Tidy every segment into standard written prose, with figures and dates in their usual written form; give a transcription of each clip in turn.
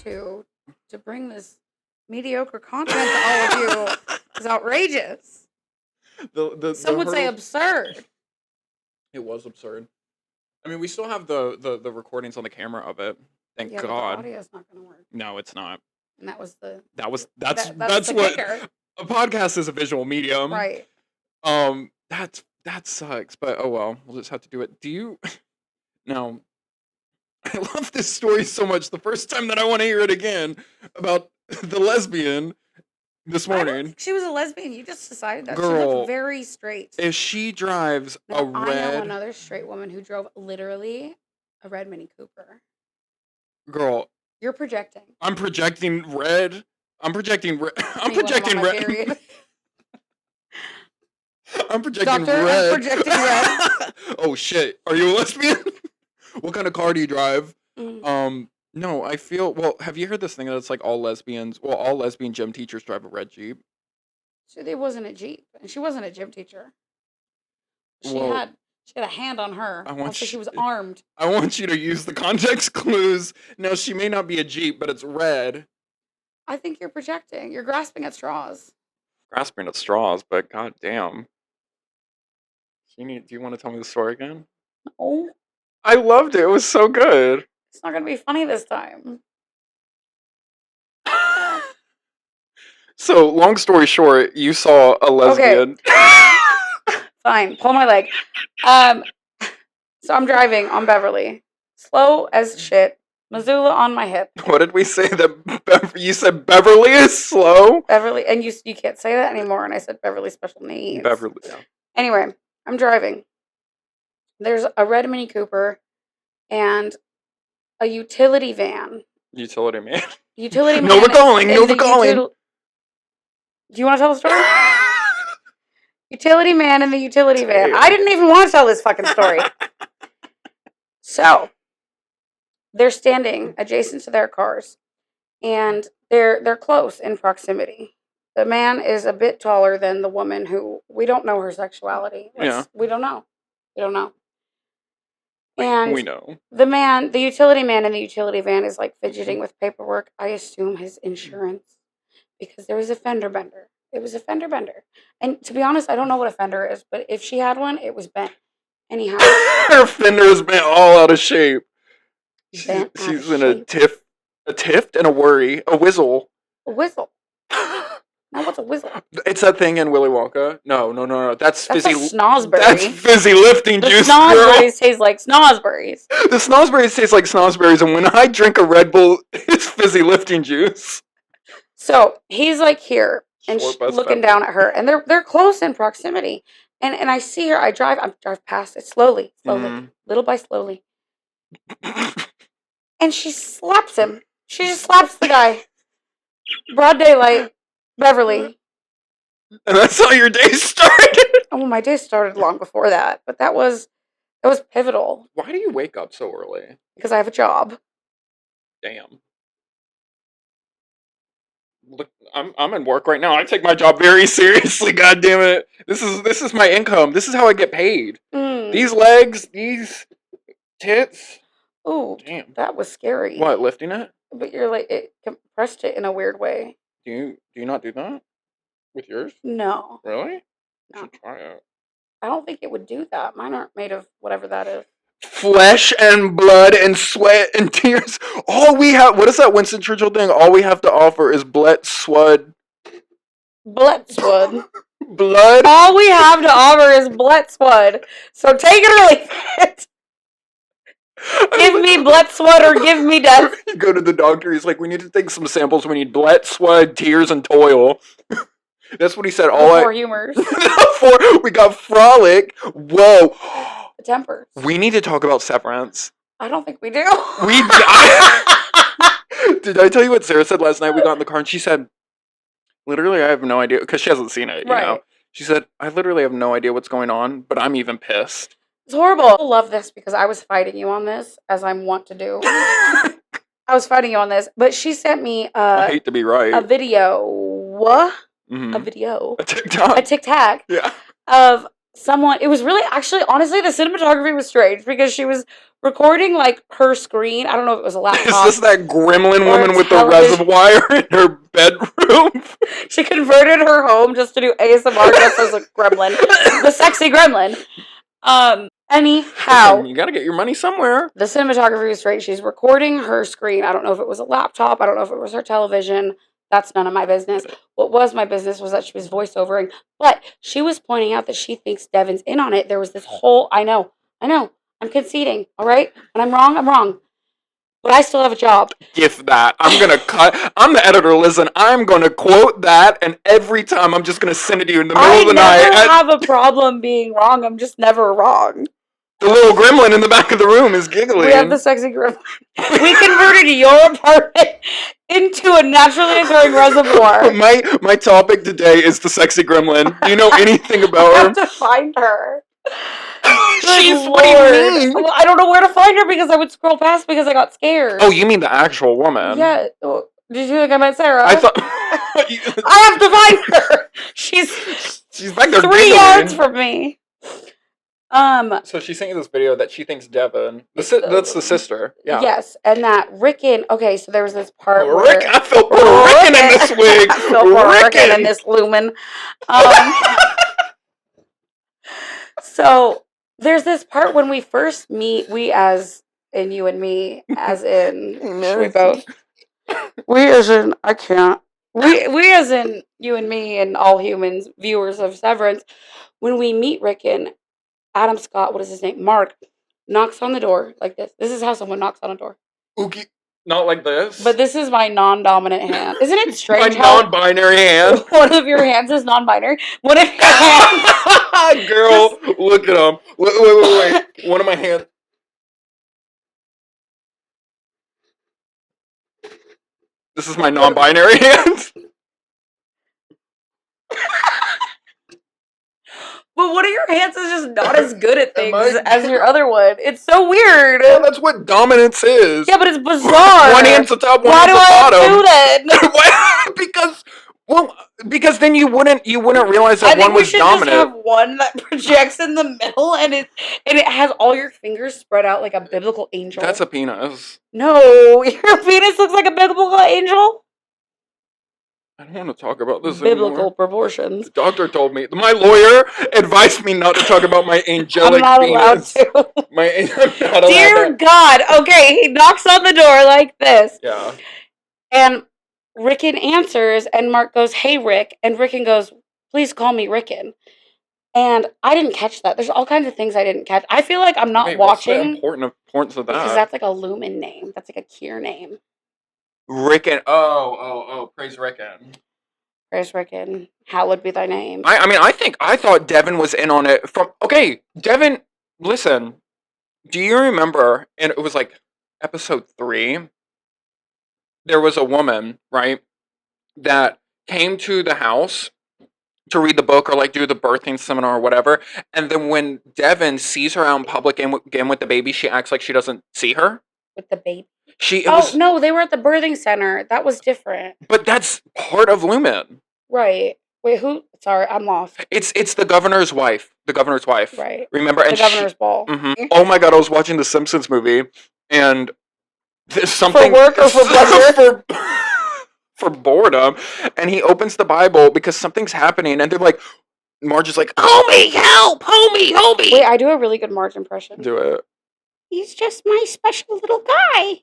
to bring this mediocre content to all of you is outrageous. Some would say absurd. It was absurd. I mean, we still have the recordings on the camera of it. Thank God. But the audio's not going to work. No, it's not. And that's what kicker. A podcast is, a visual medium. Right. That sucks, but oh well, we'll just have to do it. No. I love this story so much. The first time that I want to hear it again about the lesbian this morning. I don't think she was a lesbian. You just decided that. Girl, she looked very straight. If she drives a red... I know another straight woman who drove literally a red Mini Cooper. Girl. You're projecting. I'm projecting red. I'm projecting red. I'm projecting red. I'm projecting Doctor, red. I'm projecting red. Oh shit. Are you a lesbian? What kind of car do you drive? Mm-hmm. No, I feel... Well, have you heard this thing that it's like all lesbian gym teachers drive a red Jeep? So it wasn't a Jeep. And she wasn't a gym teacher. She had a hand on her. She was armed. I want you to use the context clues. Now, she may not be a Jeep, but it's red. I think you're projecting. You're grasping at straws. Grasping at straws, but goddamn. Do you want to tell me the story again? No. I loved it. It was so good. It's not going to be funny this time. So, long story short, you saw a lesbian. Okay. Fine. Pull my leg. So I'm driving on Beverly. Slow as shit. Missoula on my hip. What did we say? You said Beverly is slow? Beverly. And you can't say that anymore. And I said Beverly special needs. Beverly, yeah. Anyway, I'm driving. There's a red Mini Cooper and a utility van. Utility man. Utility man. Nova calling. Nova calling. Do you want to tell the story? Utility man and the utility van. I didn't even want to tell this fucking story. So, they're standing adjacent to their cars, and they're close in proximity. The man is a bit taller than the woman who, we don't know her sexuality. We don't know. And we know. The utility man in the utility van is like fidgeting with paperwork. I assume his insurance, because there was a fender bender. It was a fender bender. And to be honest, I don't know what a fender is, but if she had one, it was bent. Anyhow. Her fender is bent all out of shape. She's in a tiff and a worry. A whizzle. A whizzle. Now what's a whizzle? It's that thing in Willy Wonka. No. That's fizzy. A snozberry. That's fizzy lifting juice. The snozberries taste like snozberries. The snozberries taste like snozberries, and when I drink a Red Bull, it's fizzy lifting juice. So he's like here and looking down at her, and they're close in proximity. And I see her. I drive past it slowly, little by slowly. And she slaps him. She just slaps the guy. Broad daylight, Beverly. And that's how your day started? Oh, my day started long before that. But that was pivotal. Why do you wake up so early? Because I have a job. Damn. Look, I'm in work right now. I take my job very seriously. God damn it! This is my income. This is how I get paid. These legs, these tits. Ooh, damn! That was scary. What, lifting it? But you're like, it compressed it in a weird way. Do you not do that with yours? No. Really? No. You should try it. I don't think it would do that. Mine aren't made of whatever that is. Flesh and blood and sweat and tears. All we have, what is that Winston Churchill thing? All we have to offer is blood, swud. Blood, swud. Blood? All we have to offer is blood, swud. So take it or leave it. Give me blood, swud, or give me death. You go to the doctor, he's like, we need to take some samples. We need blood, swud, tears, and toil. That's what he said. Four humors. We got frolic. Whoa. The tempers. We need to talk about Severance. I don't think we do. Did I tell you what Sarah said last night? We got in the car and she said, literally, I have no idea, because she hasn't seen it, you know? She said, I literally have no idea what's going on, but I'm even pissed. It's horrible. I love this because I was fighting you on this, as I'm wont to do. I was fighting you on this, but she sent me I hate to be right. A video. Mm-hmm. A video. A TikTok. A TikTok. Yeah. Of someone, it was really, actually, honestly, the cinematography was strange because she was recording like her screen. I don't know if it was a Is laptop. this that gremlin Or a woman with the television. reservoir in her bedroom? She converted her home just to do ASMR just as a gremlin. The sexy gremlin. Anyhow, Listen, you gotta get your money somewhere. the cinematography was straight. She's recording her screen. I don't know if it was a laptop. I don't know if it was her television. That's none of my business. What was my business was that she was voiceovering. But she was pointing out that she thinks Devin's in on it. There was this whole, I know. I'm conceding, all right? When I'm wrong. But I still have a job. Gift that. I'm gonna cut. I'm the editor. Listen, I'm gonna quote that, and every time I'm just gonna send it to you in the middle of the night. I never have a problem being wrong. I'm just never wrong. The little gremlin in the back of the room is giggling. We have the sexy gremlin. We converted your apartment into a naturally occurring reservoir. My topic today is the sexy gremlin. Do you know anything about I her? have to find her. What do you mean? Well, I don't know where to find her because I would scroll past because I got scared. Oh, you mean the actual woman? Yeah. Did you think I meant Sarah? I thought. I have to find her. She's back there 3 giggling. yards from me. So she's sent you this video that she thinks Devin. That's the sister. Yeah. Yes, and that Rickon. Okay, so there was this part where I felt Puerto Rican in this wig. I felt Puerto Rican in this lumen. So there's this part when we first meet. We as in you and me, as in we both. We as in I can't. We as in you and me and all humans, viewers of Severance. When we meet Rickon, Adam Scott, what is his name? Mark, knocks on the door like this. This is how someone knocks on a door. Okay. Not like this. But this is my non-dominant hand. Isn't it strange my how non-binary hand? one of your hands is non-binary? One of your hands... Girl, look at them. Wait. One of my hands... This is my non-binary hand? But one of your hands is just not as good at things as your other one. It's so weird. Well, that's what dominance is. Yeah, but it's bizarre. One hand's the top, one hand's the bottom. Why do that? Because then you wouldn't realize that one was dominant. Just have one that projects in the middle, and it has all your fingers spread out like a biblical angel. That's a penis. No, your penis looks like a biblical angel. I don't want to talk about this biblical anymore. Proportions. The doctor told me. My lawyer advised me not to talk about my angelic penis. I'm not allowed to. I'm not allowed Dear God. Okay, he knocks on the door like this. Yeah. And Rickon answers, and Mark goes, "Hey, Rick." And Rickon goes, "Please call me Rickon." And I didn't catch that. There's all kinds of things I didn't catch. I feel like I'm not watching. What's the importance of that? Because that's like a lumen name. That's like a Kier name. Rickon. Oh. Praise Rickon. Praise Rickon. Hallowed be thy name. I thought Devin was in on it from. Okay, Devin. Listen. Do you remember? And it was like episode 3. There was a woman, right, that came to the house to read the book or like do the birthing seminar or whatever. And then when Devin sees her out in public again with the baby, she acts like she doesn't see her. With the baby? No, they were at the birthing center. That was different. But that's part of Lumen. Right. Wait, who? Sorry, I'm lost. It's the governor's wife. The governor's wife. Right. Remember? The governor's ball. Mm-hmm. Oh my God, I was watching the Simpsons movie and there's something... For work or for pleasure? for boredom. And he opens the Bible because something's happening and they're like... Marge is like, "Homie, help! Homie! Wait, I do a really good Marge impression. Do it. He's just my special little guy.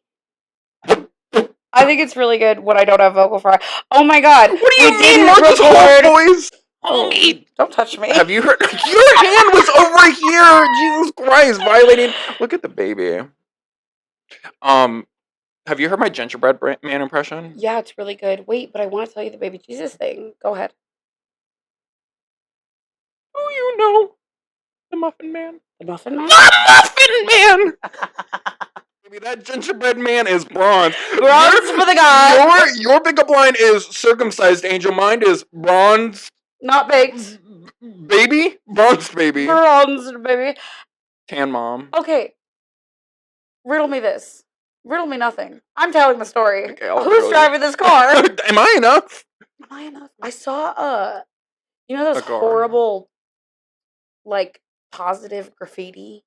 I think it's really good when I don't have vocal fry. Oh my God. What do you mean Marge's whole voice? Homie. Don't touch me. Have you heard? Your hand was over here. Jesus Christ, violating. Look at the baby. Have you heard my gingerbread man impression? Yeah, it's really good. Wait, but I want to tell you the baby Jesus thing. Go ahead. Oh, you know. The Muffin Man. The Muffin Man? The Muffin Man! Maybe that gingerbread man is bronze. Bronze for the guy. Your pickup line is circumcised, Angel. Mine is bronze. Not baked. Baby? Bronze baby. Bronze baby. Tan mom. Okay. Riddle me this. Riddle me nothing. I'm telling the story. Okay, Who's driving this car? Am I enough? Am I enough? I saw you know those horrible like positive graffiti.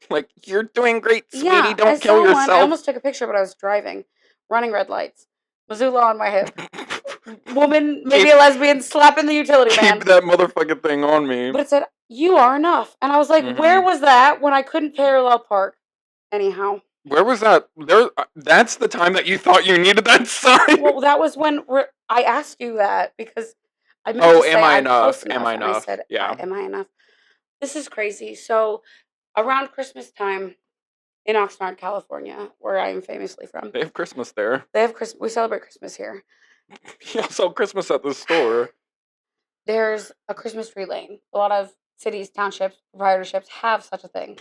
Like, you're doing great, sweetie. Yeah, I Don't saw kill one. I yourself. almost took a picture, but I was driving, running red lights, Missoula on my hip, woman, maybe a lesbian, slapping the utility man. Keep that motherfucking thing on me. But it said, "You are enough," and I was like, "Where was that when I couldn't parallel park?" Anyhow, Where was that? There. That's the time that you thought you needed that sign. well, that was when I asked you that because I meant Oh, to am say I I'm close enough? Am I and I enough? said, Yeah. "Am I enough?" This is crazy. So, around Christmas time in Oxnard, California, where I am famously from, They have Christmas there. they have Christmas. We celebrate Christmas here. Yeah, sell Christmas at the store. There's a Christmas tree lane. A lot of cities, townships, proprietorships have such a thing.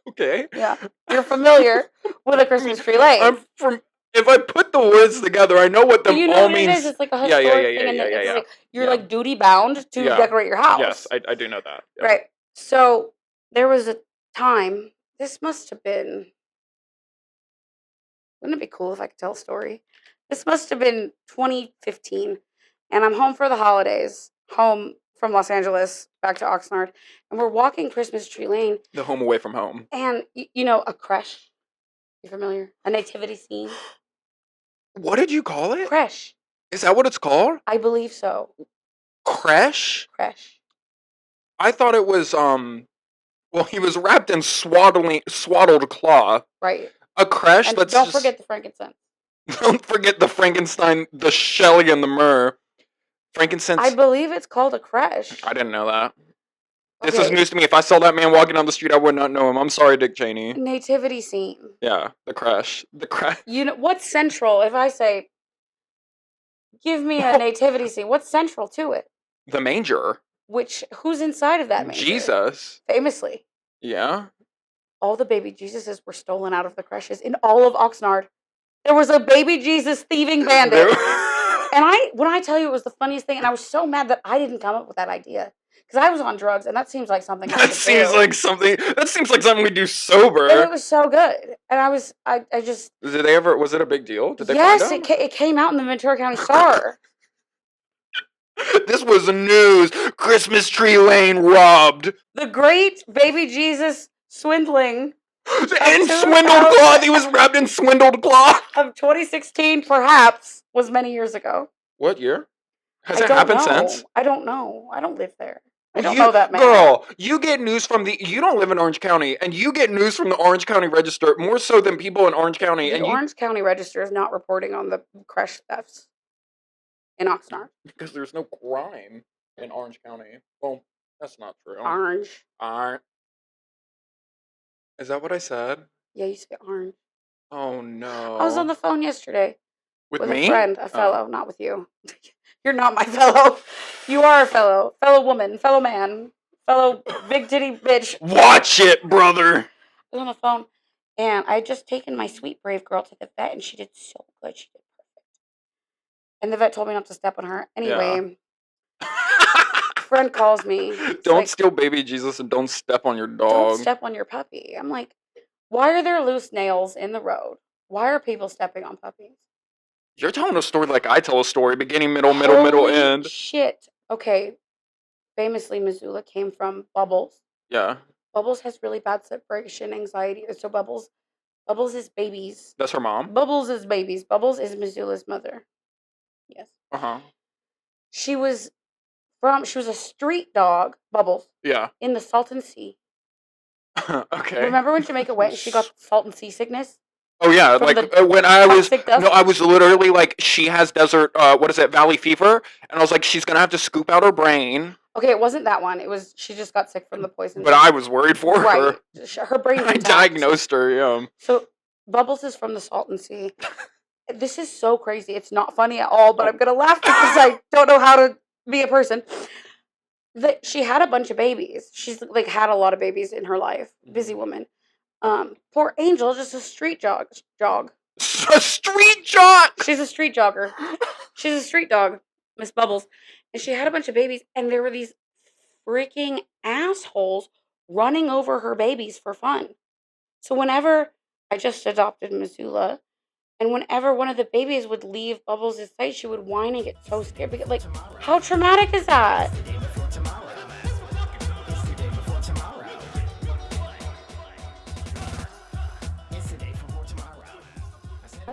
Okay. Yeah, you're familiar with a Christmas tree lane. I'm from. If I put the words together, I know what them You know all what means. it is? It's like a historic thing, and it's Yeah. like you're Yeah. like duty bound to Yeah. decorate your house. Yes, I do know that. Yeah. Right. So there was a time. This must have been. Wouldn't it be cool if I could tell a story? This must have been 2015, and I'm home for the holidays. Home from Los Angeles back to Oxnard, and we're walking Christmas tree lane, The home away from home. and you know a creche. You familiar? A nativity scene. What did you call it? Creche. Is that what it's called? I believe so. Creche? Creche. I thought it was well, he was wrapped in swaddled cloth. Right. A creche. And That's don't just, forget the frankincense. Don't forget the Frankenstein, the Shelley, and the myrrh. Frankincense. I believe it's called a creche. I didn't know that. This is Okay. news to me. If I saw that man walking down the street, I would not know him. I'm sorry, Dick Cheney. Nativity scene. Yeah, the creche. The creche. You know what's central? If I say, "Give me a nativity scene," what's central to it? The manger. Who's inside of that manger? Jesus. Famously, Yeah. all the baby Jesuses were stolen out of the creches in all of Oxnard. There was a baby Jesus thieving bandit. And when I tell you it was the funniest thing, and I was so mad that I didn't come up with that idea. Because I was on drugs, and that seems like something I That could seems do. like something. That seems like something we do sober. And it was so good. And I just... Did they ever? Was it a big deal? Did they Yes, find out? it came out in the Ventura County Star. This was news. Christmas tree lane robbed. The great baby Jesus swindling In swindled cloth. He was wrapped in swindled cloth. of 2016, perhaps, was many years ago. What year? Has I it don't happened know. since? I don't know. I don't live there. I don't You- know that man. Girl, you get news from the. You don't live in Orange County, and you get news from the Orange County Register more so than people in Orange County. The And Orange County Register is not reporting on the creche thefts in Oxnard. because there's no crime in Orange County. Well, that's not true. Orange. Is that what I said? Yeah, you say orange. Oh no. I was on the phone yesterday with with me? a friend, a fellow, not with you. You're not my fellow. You are a fellow woman, fellow man, fellow big titty bitch. Watch it, brother. I was on the phone, and I had just taken my sweet brave girl to the vet, and she did so good. She did perfect. And the vet told me not to step on her. Anyway, friend calls me. It's Don't like, steal baby Jesus and don't step on your don't dog. step on your puppy. I'm like, why are there loose nails in the road? Why are people stepping on puppies? You're telling a story like I tell a story, beginning, middle, Holy end. Shit. Okay. Famously, Missoula came from Bubbles. Yeah, Bubbles has really bad separation anxiety. So Bubbles is babies. that's her mom. Bubbles is babies. Bubbles is Missoula's mother. Yes. She was a street dog, Bubbles, Yeah. in the Salton Sea. Okay. Remember when Jamaica went and she got Salton seasickness? Oh yeah, From like the when I was toxic dust? I was literally like, she has desert what is it, valley fever, and I was like, she's gonna have to scoop out her brain. Okay, it wasn't that one. It was she just got sick from the poison. But I was worried for right. her. Her brain's I intact. diagnosed her. Yeah. So Bubbles is from the Salton Sea. This is so crazy. It's not funny at all, but I'm gonna laugh because I don't know how to be a person. She had a bunch of babies. She's like had a lot of babies in her life. Busy woman. Poor Angel, just a street jog. A street jog. She's a street jogger. She's a street dog, Miss Bubbles. And she had a bunch of babies, and there were these freaking assholes running over her babies for fun. So whenever I just adopted Missoula, and whenever one of the babies would leave Bubbles' sight, she would whine and get so scared. Because, like, how traumatic is that?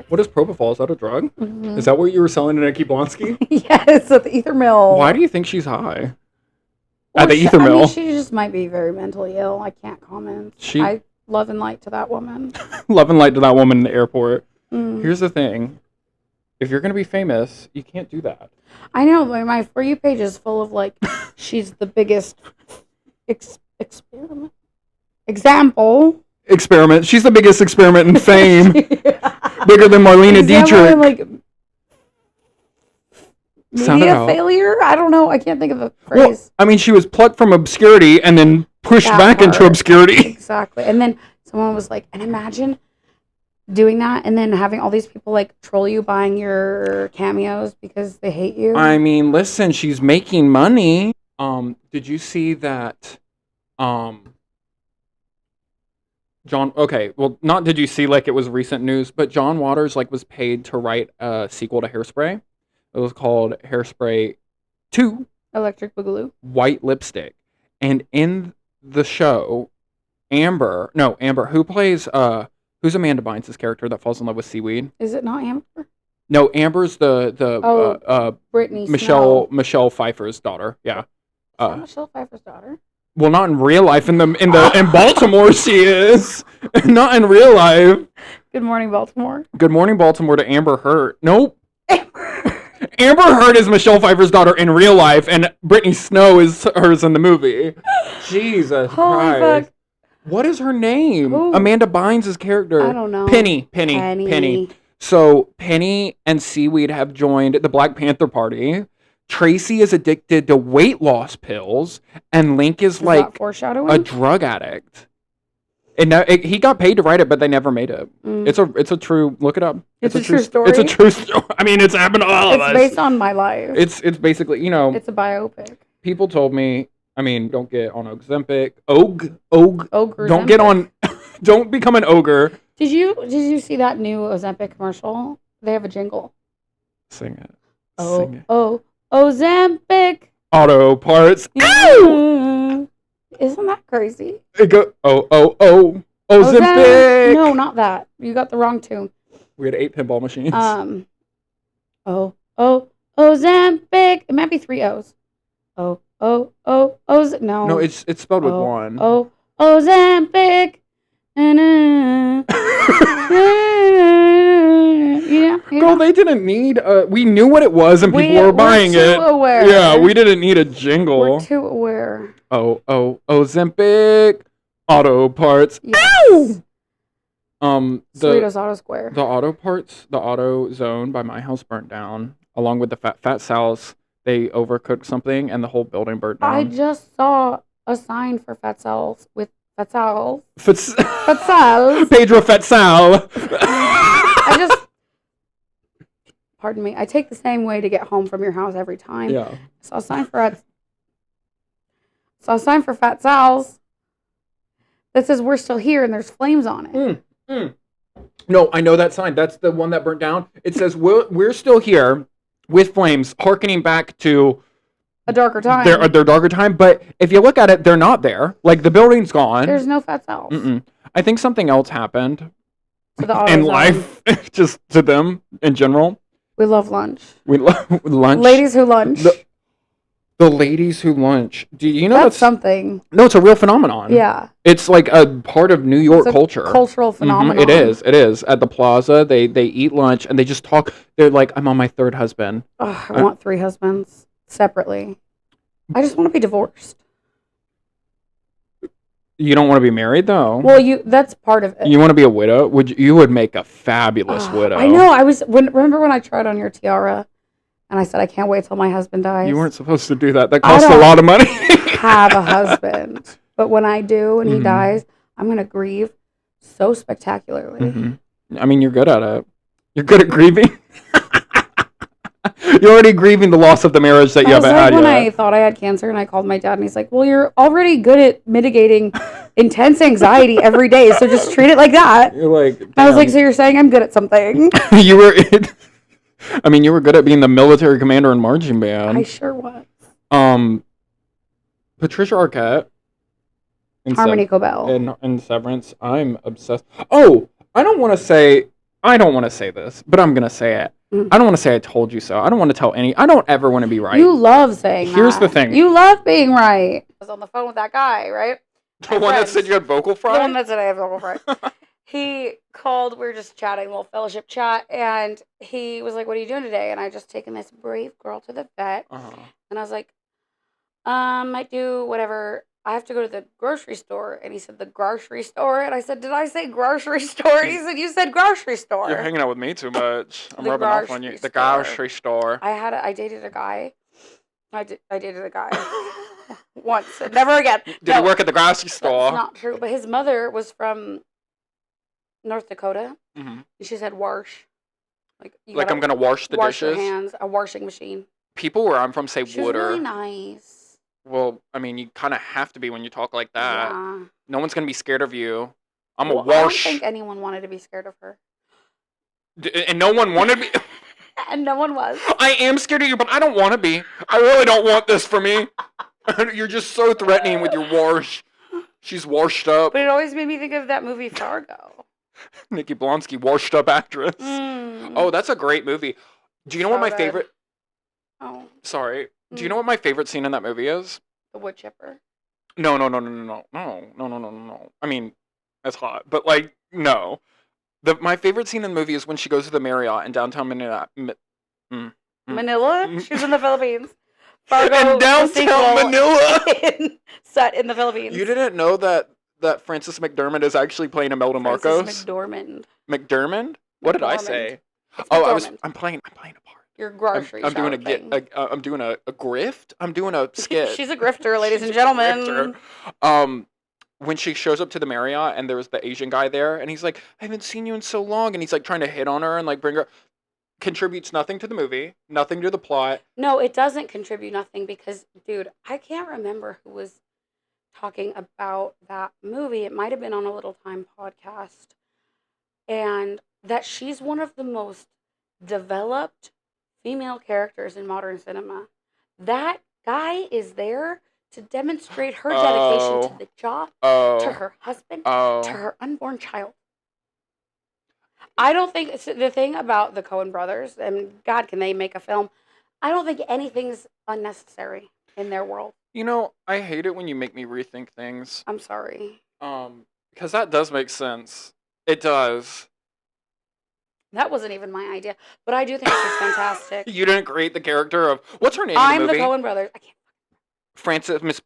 What is propofol? Is that a drug? Mhm. Is that what you were selling to Nikki Blonsky? Yes, at the ether mill. Why do you think she's high? Or At the ether I mean, mill. she just might be very mentally ill. I can't comment. I love and light to that woman. Love and light to that woman in the airport. Mm. Here's the thing. If you're going to be famous, you can't do that. I know. My For You page is full of, like, she's the biggest experiment. Example. Experiment. She's the biggest experiment in fame. Yeah. Bigger than Marlena Dietrich. Like, media failure? I don't know. I can't think of a phrase. Well, I mean, she was plucked from obscurity and then pushed back into obscurity. Exactly. And then someone was like, and imagine doing that and then having all these people, like, troll you buying your cameos because they hate you. I mean, listen, she's making money. Did you see that, not did you see, like, it was recent news, but John Waters, like, was paid to write a sequel to Hairspray. It was called Hairspray 2. Electric Boogaloo. White Lipstick. And in the show, Amber, who plays, who's Amanda Bynes' character that falls in love with seaweed? Is it not Amber? No, Amber's the Brittany Michelle Pfeiffer's daughter. Yeah. Is that Michelle Pfeiffer's daughter? Well, not in real life. In Baltimore, she is. Not in real life. Good Morning, Baltimore. Good Morning, Baltimore to Amber Heard. Nope. Amber Heard is Michelle Pfeiffer's daughter in real life, and Brittany Snow is hers in the movie. Jesus Christ. Fuck. What is her name? Ooh. Amanda Bynes' character. I don't know. Penny. So Penny and Seaweed have joined the Black Panther Party. Tracy is addicted to weight loss pills, and Link is like a drug addict. And he got paid to write it, but they never made it. It's a true. Look it up. It's a true story. It's a true story. I mean, it's happened to all of us. It's based on my life. It's basically, It's a biopic. People told me. I mean, don't get on Ozempic. Ogre. Don't get on. Don't become an ogre. Did you see that new Ozempic commercial? They have a jingle. Sing it. Ozempic. Auto parts. Ow! Isn't that crazy? It go Ozempic. No, not that. You got the wrong tune. We had 8 pinball machines. Ozempic. It might be 3 O's. No. No, it's spelled with 1. Ozempic. Girl, they didn't need. We knew what it was, and people were buying it. Aware. Yeah, we didn't need a jingle. We're too aware. Ozempic. Auto parts. Yes. Ow! Cerritos Auto Square. The auto parts, the auto zone by my house burnt down, along with the Fat Sal's. They overcooked something, and the whole building burnt down. I just saw a sign for Fat Sal's with Fat Sal's. Fat Sal's. Pedro Fat Sal. Pardon me. I take the same way to get home from your house every time. Yeah. Saw a sign for Fat Sal's that says we're still here, and there's flames on it. No, I know that sign. That's the one that burnt down. It says we're still here with flames, hearkening back to a darker time. Their darker time. But if you look at it, they're not there. Like, the building's gone. There's no Fat Sal's. I think something else happened in life, just to them in general. We love lunch. We love lunch. Ladies who lunch. The ladies who lunch. Do you know that's something? No, it's a real phenomenon. Yeah. It's like a part of New York culture. Cultural phenomenon. It is. At the plaza, they eat lunch and they just talk. They're like, I'm on my 3rd husband. Oh, I want 3 husbands separately. I just want to be divorced. You don't want to be married, though. Well, that's part of it. You want to be a widow? You would make a fabulous widow. I know. Remember when I tried on your tiara, and I said I can't wait till my husband dies. You weren't supposed to do that. That costs a lot of money. Have a husband, but when I do and he dies, I'm gonna grieve so spectacularly. I mean, you're good at it. You're good at grieving. You're already grieving the loss of the marriage that you haven't had yet. When I thought I had cancer and I called my dad and he's like, well, you're already good at mitigating intense anxiety every day, so just treat it like that. You're like, I was like, so you're saying I'm good at something? You were good at being the military commander in marching band. I sure was. Patricia Arquette. Harmony Cobell. In Severance. I'm obsessed. Oh, I don't want to say I don't want to say this, but I'm gonna say it. Mm. I don't want to say I told you so. I don't want to tell any. I don't ever want to be right. You love saying Here's that. the thing. You love being right. I was on the phone with that guy, right? The one that said you had vocal fry? The one that said I have vocal fry. He called, we were just chatting, a little fellowship chat, and he was like, "What are you doing today?" And I just taken this brave girl to the vet. And I was like, might do whatever. I have to go to the grocery store. And he said, "The grocery store?" And I said, "Did I say grocery store?" And he said, "You said grocery store." You're hanging out with me too much. I'm The rubbing off on you. grocery The store. grocery store. I dated a guy. I dated a guy once. Never again. Did he work at the grocery store? That's not true. But his mother was from North Dakota. Mm-hmm. And she said wash. Like I'm going to wash the wash dishes? Your hands. A washing machine. People where I'm from say she water. was really nice. Well, I mean, you kind of have to be when you talk like that. Yeah. No one's going to be scared of you. I'm well, a wash. I don't think anyone wanted to be scared of her. And no one wanted me. And no one was. I am scared of you, but I don't want to be. I really don't want this for me. You're just so threatening with your wash. She's washed up. But it always made me think of that movie Fargo. Nikki Blonsky, washed up actress. Oh, that's a great movie. Do you know what my favorite... Oh. Sorry. Do you know what my favorite scene in that movie is? The wood chipper. No. I mean, that's hot, but like, no. My favorite scene in the movie is when she goes to the Marriott in downtown Manila. Manila? She was in the Philippines. Fargo, in downtown Manila. Set in the Philippines. You didn't know that Frances McDermott is actually playing Imelda Marcos? Frances McDormand. McDermott? What did I say? I'm playing a part. Your grocery I'm doing thing. I'm doing a grift. I'm doing a skit. She's a grifter, ladies and gentlemen. When she shows up to the Marriott and there's the Asian guy there and he's like, "I haven't seen you in so long," and he's like trying to hit on her and like bring her, contributes nothing to the movie, nothing to the plot. No, it doesn't contribute nothing because, dude, I can't remember who was talking about that movie. It might have been on a Little Time podcast, and that she's one of the most developed female characters in modern cinema. That guy is there to demonstrate her dedication to the job, to her husband, to her unborn child. I don't think the thing about the Coen brothers, and God, can they make a film? I don't think anything's unnecessary in their world. You know, I hate it when you make me rethink things. I'm sorry. Because that does make sense. It does. That wasn't even my idea, but I do think she's fantastic. You didn't create the character of what's her name? I'm in the movie? the Coen brothers. I can't. Frances Miss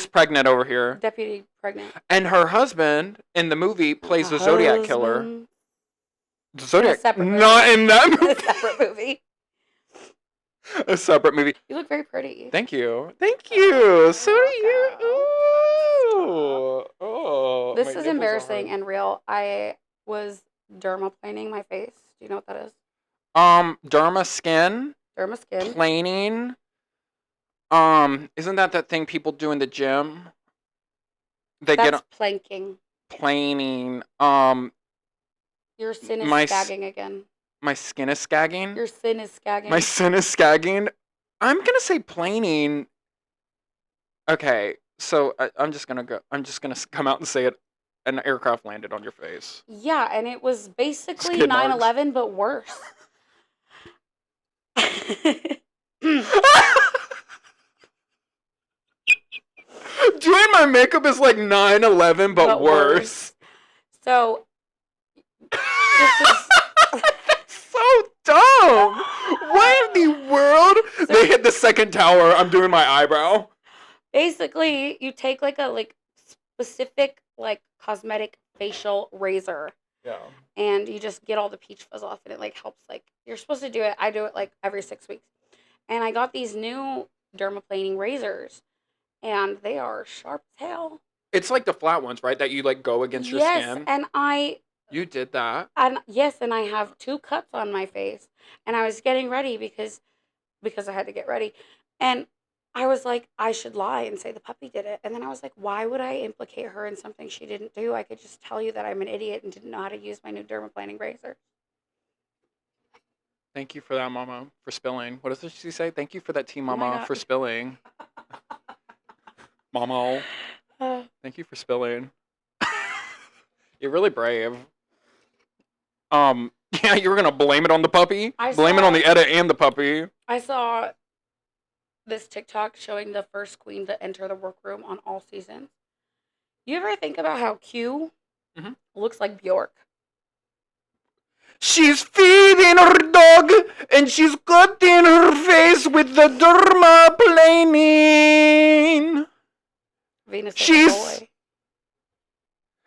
Pregnant over here. Deputy Pregnant. And her husband in the movie plays the Zodiac killer. The Zodiac. Not in that movie. A separate movie. A separate movie. You look very pretty. Thank you. Thank you. So do you. Ooh. Oh. This is embarrassing and real. I was dermaplaning my face. Do you know what that is? Derma skin. Derma skin. Planing. Isn't that thing people do in the gym? That's planking. Planing. Your sin is skagging again. My skin is skagging? Your sin is skagging. My sin is skagging? I'm gonna say planing. Okay, so I'm just gonna come out and say it. An aircraft landed on your face. Yeah, and it was basically 9/11, but worse. Doing my makeup is like 9/11, but worse. So, this is... That's so dumb. What in the world? They hit the second tower. I'm doing my eyebrow. Basically, you take like a specific cosmetic facial razor. Yeah. And you just get all the peach fuzz off, and it helps. You're supposed to do it. I do it every 6 weeks. And I got these new dermaplaning razors, and they are sharp as hell. It's like the flat ones, right? That you go against your skin. Yes, and You did that. And yes, and I have 2 cuts on my face, and I was getting ready because I had to get ready, and I was like, I should lie and say the puppy did it, and then I was like, why would I implicate her in something she didn't do? I could just tell you that I'm an idiot and didn't know how to use my new dermaplaning razor. Thank you for that, Mama, for spilling. What does she say? Thank you for that tea, Mama, for spilling. Mama, thank you for spilling. You're really brave. Yeah, you were gonna blame it on the puppy. Blame it on the edit and the puppy. I saw this TikTok showing the first queen to enter the workroom on all seasons. You ever think about how Q looks like Bjork? She's feeding her dog, and she's cutting her face with the dermaplaning. Venus is a boy.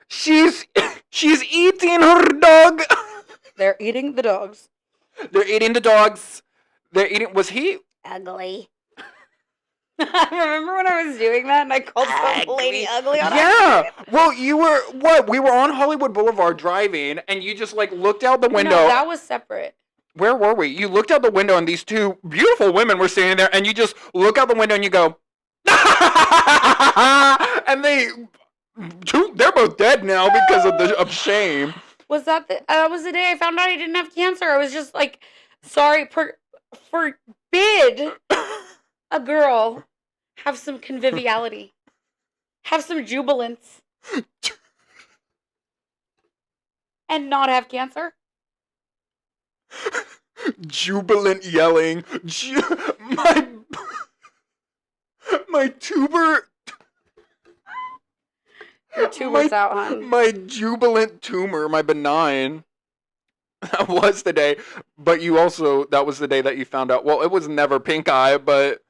She's eating her dog. They're eating the dogs. They're eating the dogs. They're eating. Was he ugly? I remember when I was doing that and I called some lady ugly on accident. Well, you were what? We were on Hollywood Boulevard driving, and you just like looked out the window. No, that was separate. Where were we? You looked out the window, and these two beautiful women were standing there, and you just look out the window and you go, and they're both dead now because of shame. Was that was the day I found out I didn't have cancer? I was just like, sorry, forbid a girl have some conviviality, have some jubilance, and not have cancer. Jubilant yelling, my tuber. Your tuber's out, hon. My jubilant tumor, my benign. That was the day, but that was the day that you found out. Well, it was never pink eye, but.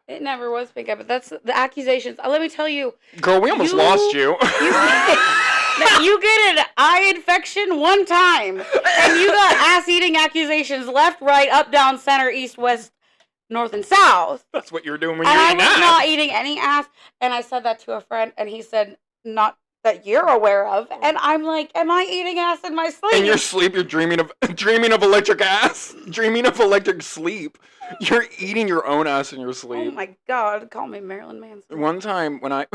It never was pink eye, but that's the accusations. Let me tell you. Girl, we almost lost you. You get an eye infection one time, and you got ass-eating accusations left, right, up, down, center, east, west, north, and south. That's what you were doing when you were eating ass. I was not eating any ass, and I said that to a friend, and he said, not that you're aware of, and I'm like, am I eating ass in my sleep? In your sleep, you're dreaming of electric ass, dreaming of electric sleep. You're eating your own ass in your sleep. Oh my God, call me Marilyn Manson. One time when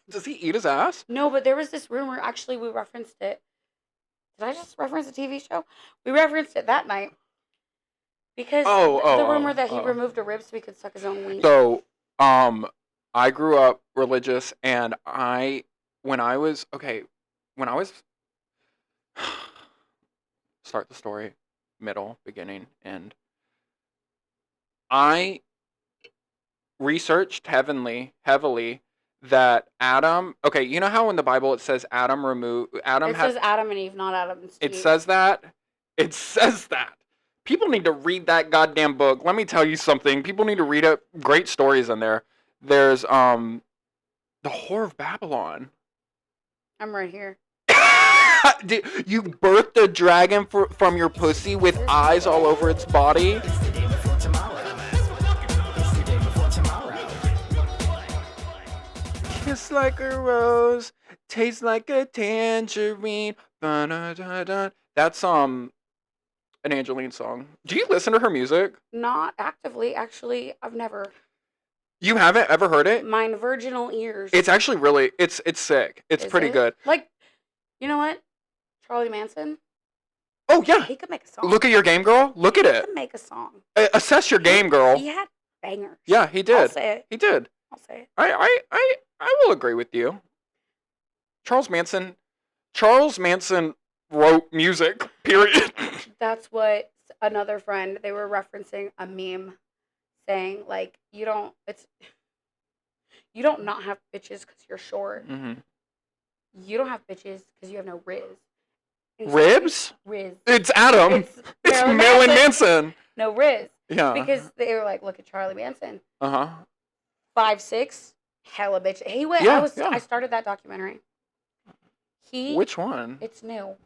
does he eat his ass? No, but there was this rumor, actually we referenced it. Did I just reference a TV show? We referenced it that night. Because the rumor that he removed a rib so he could suck his own wiener. So, I grew up religious, and when I was start the story, middle, beginning, end. I researched heavily that Adam. Okay, you know how in the Bible it says Adam says Adam and Eve, not Adam and Steve. It says that. It says that. People need to read that goddamn book. Let me tell you something. People need to read it. Great stories in there. There's the Whore of Babylon. I'm right here. You birthed a dragon from your pussy with eyes all over its body. Kiss like a rose, taste like a tangerine. Ba-da-da-da. That's an Angelyne song. Do you listen to her music? Not actively, actually. I've never. You haven't ever heard it? Mine virginal ears. It's actually really it's sick. It's pretty good. Like, you know what? Charlie Manson. Oh yeah. He could make a song. Look at your game, girl. Look at it. He could make a song. Assess your game, girl. He had bangers. Yeah, he did. I'll say it. He did. I'll say it. I will agree with you. Charles Manson wrote music, period. That's what another friend, they were referencing a meme saying, like, you don't not have bitches because you're short. Mm-hmm. You don't have bitches because you have no riz. Ribs? Riz. It's Adam. It's Marilyn Manson. No riz. Yeah. Because they were like, look at Charlie Manson. 5'6", hella bitch. He went. Yeah, I started that documentary. Which one? It's new.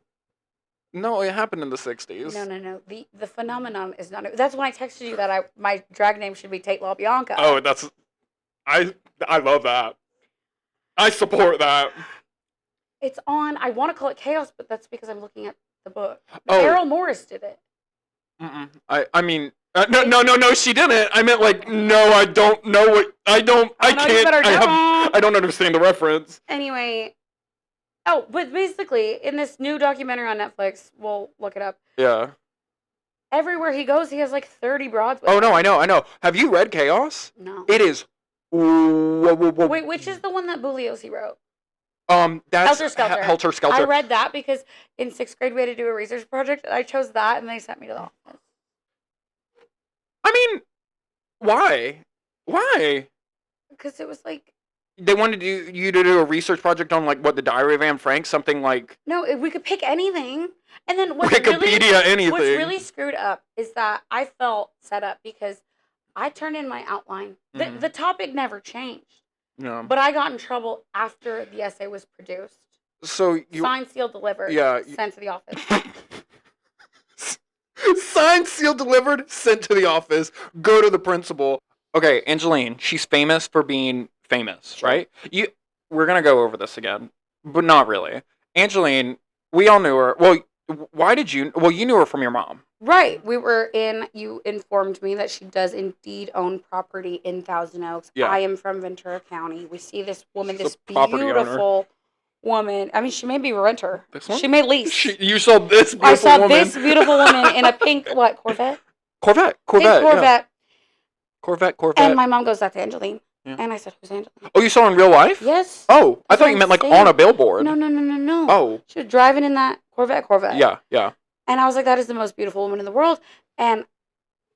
No, it happened in the 60s. No. The phenomenon is not new. That's when I texted you that my drag name should be Tate LaBianca. Oh, I love that. I support that. It's on. I want to call it Chaos, but that's because I'm looking at the book. Oh. Errol Morris did it. Mm-mm. I mean, no, she didn't. I meant like, no, I don't know what, I can't, I don't understand the reference. Anyway, but basically, in this new documentary on Netflix, we'll look it up. Yeah. Everywhere he goes, he has like 30 broads with him. No, I know. Have you read Chaos? No. It is. Wait, which is the one that Bugliosi wrote? That's Helter Skelter. Helter I Skelter. read that because in 6th grade we had to do a research project, and I chose that, and they sent me to the office. I mean, why? Why? Because it was like, They wanted you to do a research project on like what the Diary of Anne Frank, something like no, we could pick anything. And then Wikipedia, anything. what's really screwed up is that I felt set up because I turned in my outline. Mhm. The topic never changed. No. But I got in trouble after the essay was produced. So you Signed, sealed, delivered. Yeah. Sent to the office. Signed, sealed, delivered, sent to the office. Go to the principal. Okay, Angelyne, she's famous for being famous, Sure. right? We're gonna go over this again, but not really. Angelyne, we all knew her. Well, why did you? Well, you knew her from your mom. Right. You informed me that she does indeed own property in Thousand Oaks. Yeah. I am from Ventura County. We see this woman, She's this a property owner. beautiful woman. I mean, she may be a renter. This one? She may lease. You saw this beautiful I saw woman. this beautiful woman in a pink, Corvette? Corvette. Pink Yeah. Corvette. Corvette. And my mom goes, that's Angelyne. Yeah. And I said, who's Angelyne? Oh, you saw her in real life? Yes. Oh, I That's thought what you I'm meant like saying. on a billboard. No. Oh. She was driving in that Corvette. Yeah. And I was like, that is the most beautiful woman in the world. And